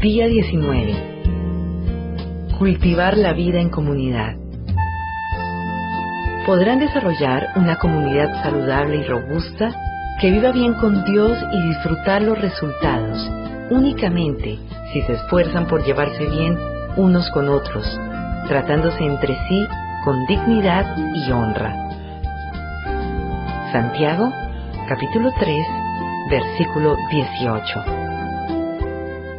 Día 19. Cultivar la vida en comunidad. Podrán desarrollar una comunidad saludable y robusta que viva bien con Dios y disfrutar los resultados únicamente si se esfuerzan por llevarse bien unos con otros, tratándose entre sí con dignidad y honra. Santiago, capítulo 3, versículo 18.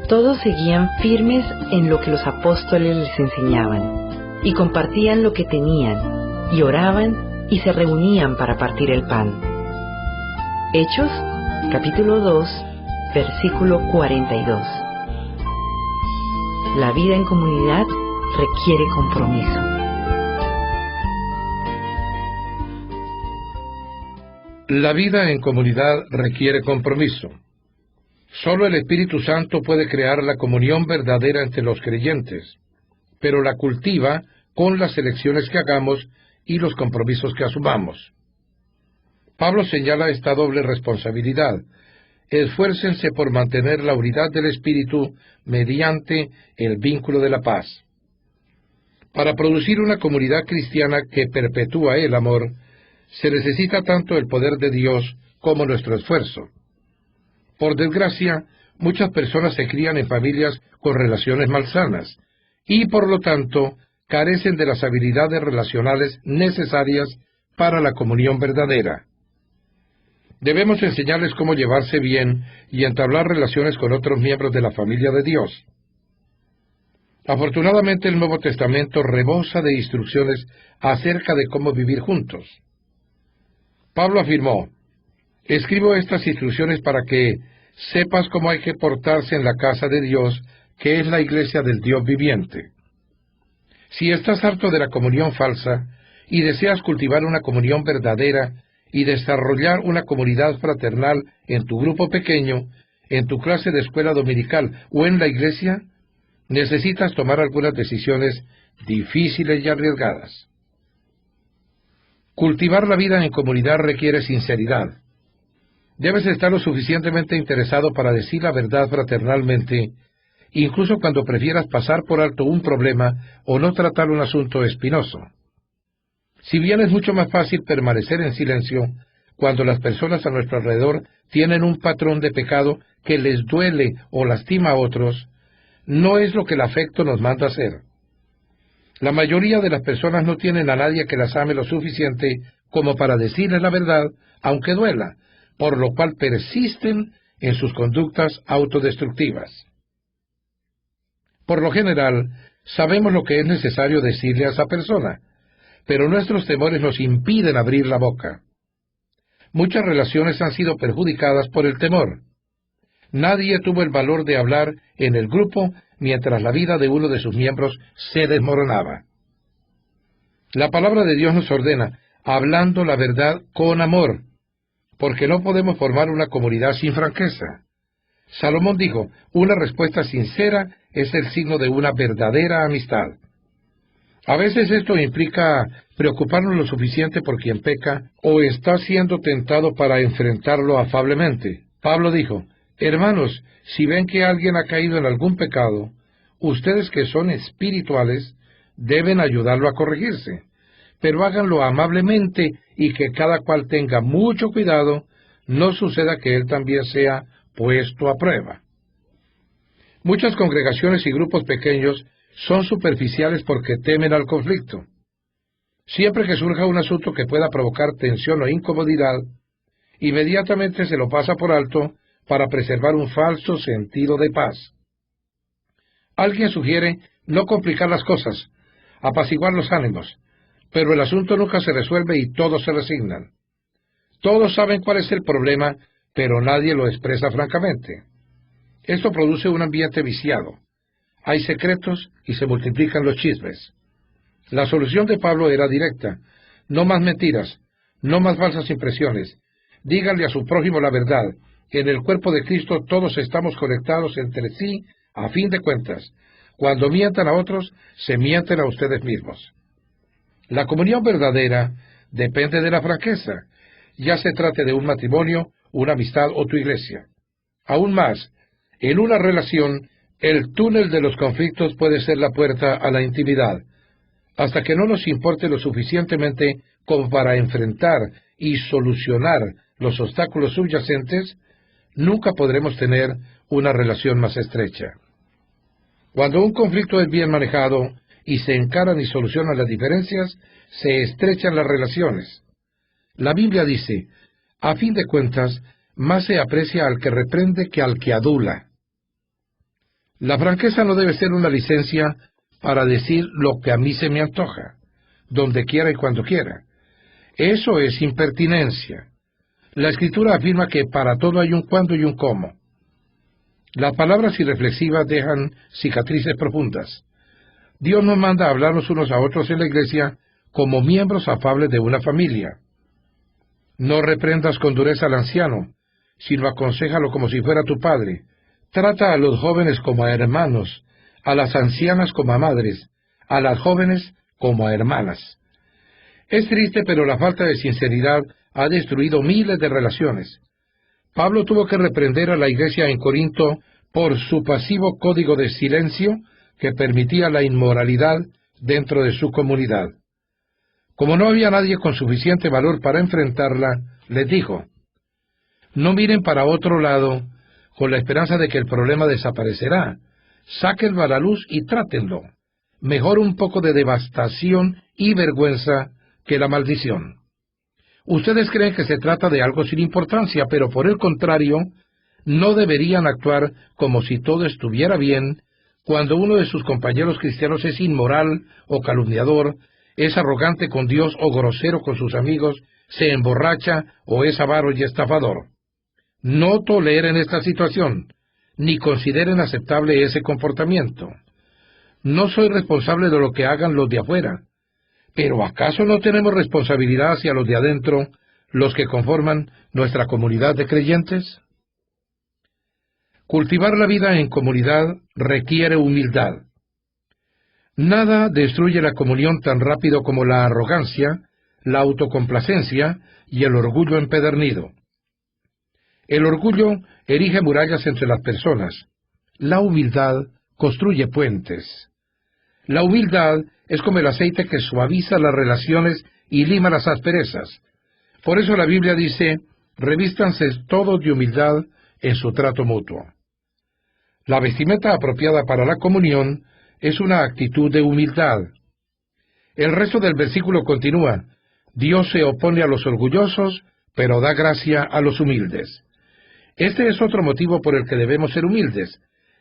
Todos seguían firmes en lo que los apóstoles les enseñaban, y compartían lo que tenían, y oraban y se reunían para partir el pan. Hechos, capítulo 2, versículo 42. La vida en comunidad requiere compromiso. La vida en comunidad requiere compromiso. Solo el Espíritu Santo puede crear la comunión verdadera entre los creyentes, pero la cultiva con las elecciones que hagamos y los compromisos que asumamos. Pablo señala esta doble responsabilidad. Esfuércense por mantener la unidad del Espíritu mediante el vínculo de la paz. Para producir una comunidad cristiana que perpetúa el amor, se necesita tanto el poder de Dios como nuestro esfuerzo. Por desgracia, muchas personas se crían en familias con relaciones malsanas y, por lo tanto, carecen de las habilidades relacionales necesarias para la comunión verdadera. Debemos enseñarles cómo llevarse bien y entablar relaciones con otros miembros de la familia de Dios. Afortunadamente, el Nuevo Testamento rebosa de instrucciones acerca de cómo vivir juntos. Pablo afirmó: escribo estas instrucciones para que sepas cómo hay que portarse en la casa de Dios, que es la iglesia del Dios viviente. Si estás harto de la comunión falsa y deseas cultivar una comunión verdadera y desarrollar una comunidad fraternal en tu grupo pequeño, en tu clase de escuela dominical o en la iglesia, necesitas tomar algunas decisiones difíciles y arriesgadas. Cultivar la vida en comunidad requiere sinceridad. Debes estar lo suficientemente interesado para decir la verdad fraternalmente, incluso cuando prefieras pasar por alto un problema o no tratar un asunto espinoso. Si bien es mucho más fácil permanecer en silencio cuando las personas a nuestro alrededor tienen un patrón de pecado que les duele o lastima a otros, no es lo que el afecto nos manda hacer. La mayoría de las personas no tienen a nadie que las ame lo suficiente como para decirles la verdad, aunque duela, por lo cual persisten en sus conductas autodestructivas. Por lo general, sabemos lo que es necesario decirle a esa persona, pero nuestros temores nos impiden abrir la boca. Muchas relaciones han sido perjudicadas por el temor. Nadie tuvo el valor de hablar en el grupo mientras la vida de uno de sus miembros se desmoronaba. La palabra de Dios nos ordena, hablando la verdad con amor, porque no podemos formar una comunidad sin franqueza. Salomón dijo, una respuesta sincera es el signo de una verdadera amistad. A veces esto implica preocuparnos lo suficiente por quien peca o está siendo tentado para enfrentarlo afablemente. Pablo dijo, hermanos, si ven que alguien ha caído en algún pecado, ustedes que son espirituales deben ayudarlo a corregirse, pero háganlo amablemente y que cada cual tenga mucho cuidado, no suceda que él también sea puesto a prueba. Muchas congregaciones y grupos pequeños son superficiales porque temen al conflicto. Siempre que surja un asunto que pueda provocar tensión o incomodidad, inmediatamente se lo pasa por alto para preservar un falso sentido de paz. Alguien sugiere no complicar las cosas, apaciguar los ánimos, pero el asunto nunca se resuelve y todos se resignan. Todos saben cuál es el problema, pero nadie lo expresa francamente. Esto produce un ambiente viciado. Hay secretos y se multiplican los chismes. La solución de Pablo era directa. No más mentiras, no más falsas impresiones. Díganle a su prójimo la verdad. En el cuerpo de Cristo todos estamos conectados entre sí a fin de cuentas. Cuando mientan a otros, se mienten a ustedes mismos. La comunión verdadera depende de la franqueza, ya se trate de un matrimonio, una amistad o tu iglesia. Aún más, en una relación El túnel de los conflictos puede ser la puerta a la intimidad. Hasta que no nos importe lo suficientemente como para enfrentar y solucionar los obstáculos subyacentes, nunca podremos tener una relación más estrecha. Cuando un conflicto es bien manejado y se encaran y solucionan las diferencias, se estrechan las relaciones. La Biblia dice, a fin de cuentas, más se aprecia al que reprende que al que adula. La franqueza no debe ser una licencia para decir lo que a mí se me antoja, donde quiera y cuando quiera. Eso es impertinencia. La Escritura afirma que para todo hay un cuándo y un cómo. Las palabras irreflexivas dejan cicatrices profundas. Dios nos manda a hablarnos unos a otros en la iglesia como miembros afables de una familia. No reprendas con dureza al anciano, sino aconséjalo como si fuera tu padre. Trata a los jóvenes como a hermanos, a las ancianas como a madres, a las jóvenes como a hermanas. Es triste, pero la falta de sinceridad ha destruido miles de relaciones. Pablo tuvo que reprender a la iglesia en Corinto por su pasivo código de silencio que permitía la inmoralidad dentro de su comunidad. Como no había nadie con suficiente valor para enfrentarla, les dijo, no miren para otro lado con la esperanza de que el problema desaparecerá. Sáquenlo a la luz y trátenlo. Mejor un poco de devastación y vergüenza que la maldición. Ustedes creen que se trata de algo sin importancia, pero por el contrario, no deberían actuar como si todo estuviera bien cuando uno de sus compañeros cristianos es inmoral o calumniador, es arrogante con Dios o grosero con sus amigos, se emborracha o es avaro y estafador. No toleren esta situación, ni consideren aceptable ese comportamiento. No soy responsable de lo que hagan los de afuera, pero ¿acaso no tenemos responsabilidad hacia los de adentro, los que conforman nuestra comunidad de creyentes? Cultivar la vida en comunidad requiere humildad. Nada destruye la comunión tan rápido como la arrogancia, la autocomplacencia y el orgullo empedernido. El orgullo erige murallas entre las personas. La humildad construye puentes. La humildad es como el aceite que suaviza las relaciones y lima las asperezas. Por eso la Biblia dice, revístanse todos de humildad en su trato mutuo. La vestimenta apropiada para la comunión es una actitud de humildad. El resto del versículo continúa, Dios se opone a los orgullosos, pero da gracia a los humildes. Este es otro motivo por el que debemos ser humildes.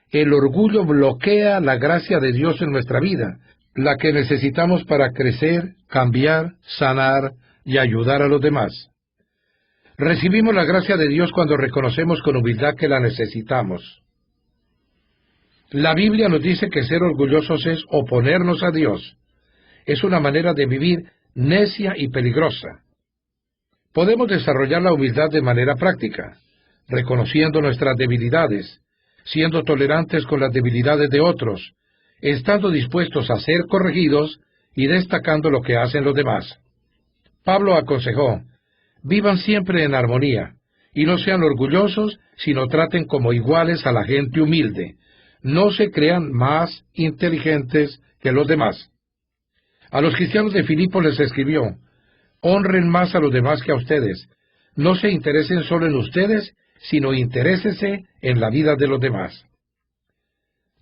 El orgullo bloquea la gracia de Dios en nuestra vida, la que necesitamos para crecer, cambiar, sanar y ayudar a los demás. Recibimos la gracia de Dios cuando reconocemos con humildad que la necesitamos. La Biblia nos dice que ser orgullosos es oponernos a Dios. Es una manera de vivir necia y peligrosa. Podemos desarrollar la humildad de manera práctica, reconociendo nuestras debilidades, siendo tolerantes con las debilidades de otros, estando dispuestos a ser corregidos y destacando lo que hacen los demás. Pablo aconsejó, vivan siempre en armonía, y no sean orgullosos, sino traten como iguales a la gente humilde. No se crean más inteligentes que los demás. A los cristianos de Filipos les escribió, honren más a los demás que a ustedes. No se interesen solo en ustedes, sino interésense en la vida de los demás.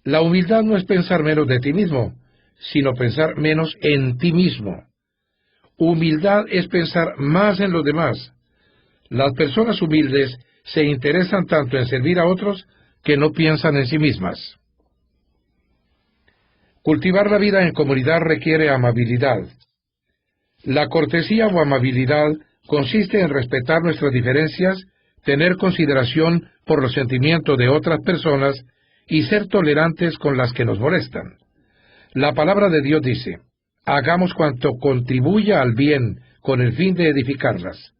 La humildad no es pensar menos de ti mismo, sino pensar menos en ti mismo. Humildad es pensar más en los demás. Las personas humildes se interesan tanto en servir a otros que no piensan en sí mismas. Cultivar la vida en comunidad requiere amabilidad. La cortesía o amabilidad consiste en respetar nuestras diferencias, tener consideración por los sentimientos de otras personas y ser tolerantes con las que nos molestan. La palabra de Dios dice, hagamos cuanto contribuya al bien con el fin de edificarlas.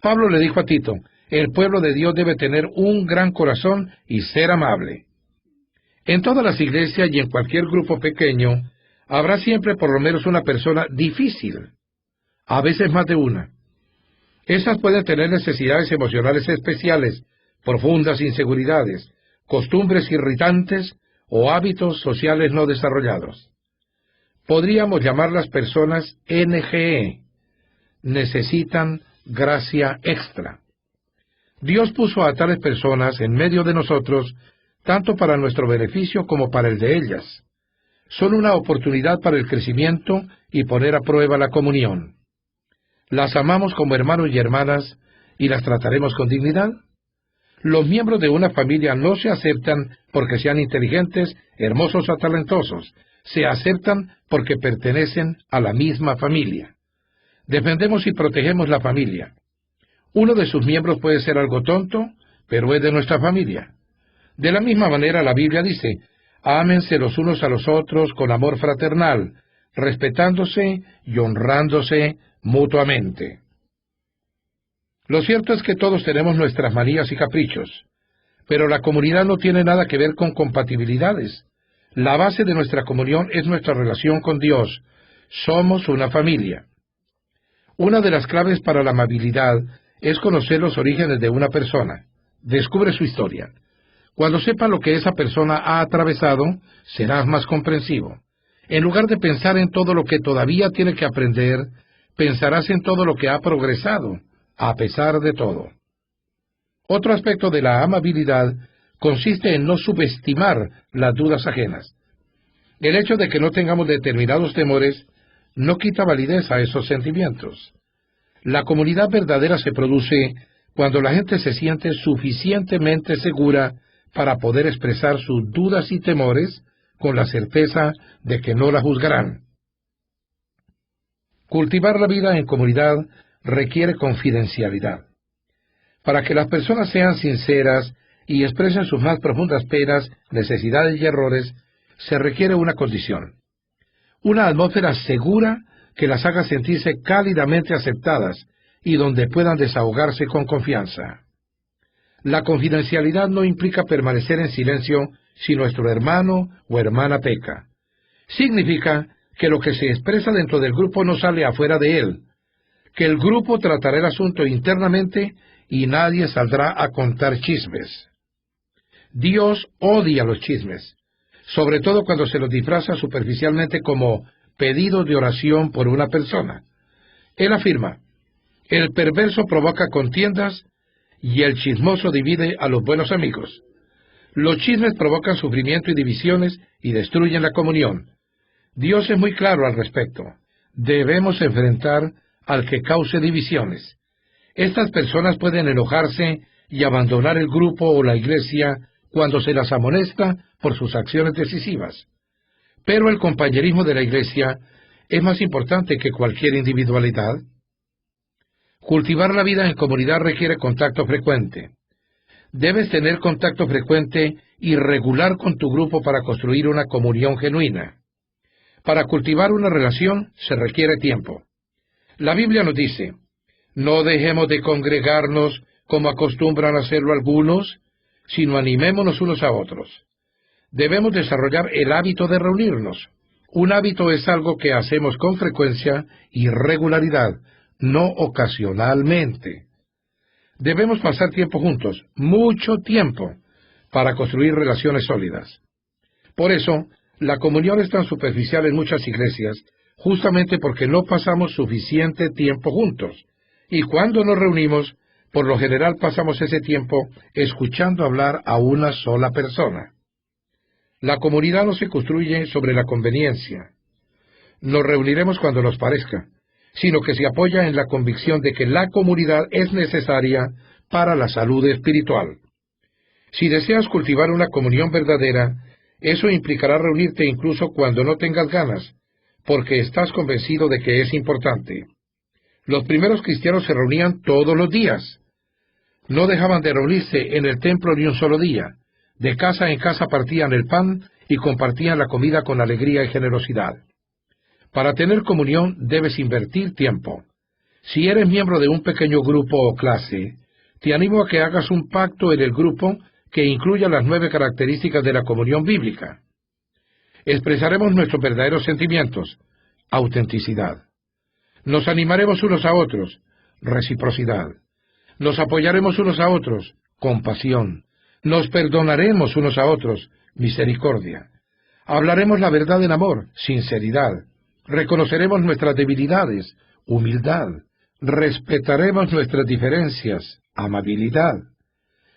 Pablo le dijo a Tito, el pueblo de Dios debe tener un gran corazón y ser amable. En todas las iglesias y en cualquier grupo pequeño, habrá siempre por lo menos una persona difícil, a veces más de una. Esas pueden tener necesidades emocionales especiales, profundas inseguridades, costumbres irritantes o hábitos sociales no desarrollados. Podríamos llamarlas personas NGE. Necesitan gracia extra. Dios puso a tales personas en medio de nosotros, tanto para nuestro beneficio como para el de ellas. Son una oportunidad para el crecimiento y poner a prueba la comunión. ¿Las amamos como hermanos y hermanas y las trataremos con dignidad? Los miembros de una familia no se aceptan porque sean inteligentes, hermosos o talentosos. Se aceptan porque pertenecen a la misma familia. Defendemos y protegemos la familia. Uno de sus miembros puede ser algo tonto, pero es de nuestra familia. De la misma manera la Biblia dice, ámense los unos a los otros con amor fraternal, respetándose y honrándose mutuamente. Lo cierto es que todos tenemos nuestras manías y caprichos, pero la comunidad no tiene nada que ver con compatibilidades. La base de nuestra comunión es nuestra relación con Dios. Somos una familia. Una de las claves para la amabilidad es conocer los orígenes de una persona. Descubre su historia. Cuando sepa lo que esa persona ha atravesado, serás más comprensivo. En lugar de pensar en todo lo que todavía tiene que aprender, pensarás en todo lo que ha progresado, a pesar de todo. Otro aspecto de la amabilidad consiste en no subestimar las dudas ajenas. El hecho de que no tengamos determinados temores no quita validez a esos sentimientos. La comunidad verdadera se produce cuando la gente se siente suficientemente segura para poder expresar sus dudas y temores con la certeza de que no la juzgarán. Cultivar la vida en comunidad requiere confidencialidad. Para que las personas sean sinceras y expresen sus más profundas penas, necesidades y errores, se requiere una condición: una atmósfera segura que las haga sentirse cálidamente aceptadas y donde puedan desahogarse con confianza. La confidencialidad no implica permanecer en silencio si nuestro hermano o hermana peca. Significa que lo que se expresa dentro del grupo no sale afuera de él, que el grupo tratará el asunto internamente y nadie saldrá a contar chismes. Dios odia los chismes, sobre todo cuando se los disfraza superficialmente como pedidos de oración por una persona. Él afirma, el perverso provoca contiendas y el chismoso divide a los buenos amigos. Los chismes provocan sufrimiento y divisiones y destruyen la comunión. Dios es muy claro al respecto. Debemos enfrentar al que cause divisiones. Estas personas pueden enojarse y abandonar el grupo o la iglesia cuando se las amonesta por sus acciones decisivas. Pero el compañerismo de la iglesia es más importante que cualquier individualidad. Cultivar la vida en comunidad requiere contacto frecuente. Debes tener contacto frecuente y regular con tu grupo para construir una comunión genuina. Para cultivar una relación se requiere tiempo. La Biblia nos dice, no dejemos de congregarnos como acostumbran hacerlo algunos, sino animémonos unos a otros. Debemos desarrollar el hábito de reunirnos. Un hábito es algo que hacemos con frecuencia y regularidad, no ocasionalmente. Debemos pasar tiempo juntos, mucho tiempo, para construir relaciones sólidas. Por eso, la comunión es tan superficial en muchas iglesias, justamente porque no pasamos suficiente tiempo juntos. Y cuando nos reunimos, por lo general pasamos ese tiempo escuchando hablar a una sola persona. La comunidad no se construye sobre la conveniencia. Nos reuniremos cuando nos parezca, sino que se apoya en la convicción de que la comunidad es necesaria para la salud espiritual. Si deseas cultivar una comunión verdadera, eso implicará reunirte incluso cuando no tengas ganas, porque estás convencido de que es importante. Los primeros cristianos se reunían todos los días. No dejaban de reunirse en el templo ni un solo día. De casa en casa partían el pan y compartían la comida con alegría y generosidad. Para tener comunión debes invertir tiempo. Si eres miembro de un pequeño grupo o clase, te animo a que hagas un pacto en el grupo que incluya las 9 características de la comunión bíblica. Expresaremos nuestros verdaderos sentimientos, autenticidad. Nos animaremos unos a otros, reciprocidad. Nos apoyaremos unos a otros, compasión. Nos perdonaremos unos a otros, misericordia. Hablaremos la verdad en amor, sinceridad. Reconoceremos nuestras debilidades, humildad. Respetaremos nuestras diferencias, amabilidad.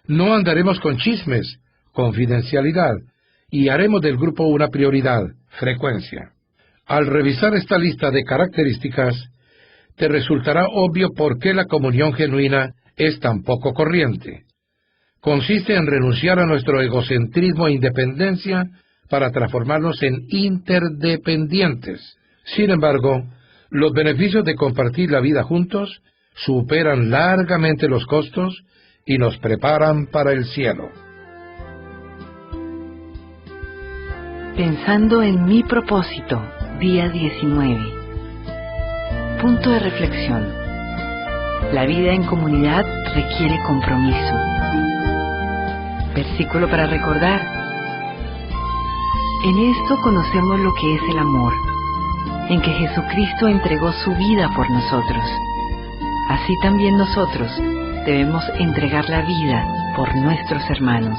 No andaremos con chismes, confidencialidad. Y haremos del grupo una prioridad, frecuencia. Al revisar esta lista de características, te resultará obvio por qué la comunión genuina es tan poco corriente. Consiste en renunciar a nuestro egocentrismo e independencia para transformarnos en interdependientes. Sin embargo, los beneficios de compartir la vida juntos superan largamente los costos y nos preparan para el cielo. Pensando en mi propósito, día 19. Punto de reflexión. La vida en comunidad requiere compromiso. Versículo para recordar. En esto conocemos lo que es el amor, en que Jesucristo entregó su vida por nosotros. Así también nosotros debemos entregar la vida por nuestros hermanos.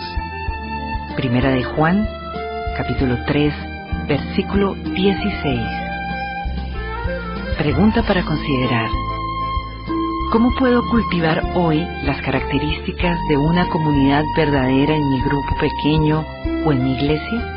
Primera de Juan, capítulo 3, versículo 16. Pregunta para considerar. ¿Cómo puedo cultivar hoy las características de una comunidad verdadera en mi grupo pequeño o en mi iglesia?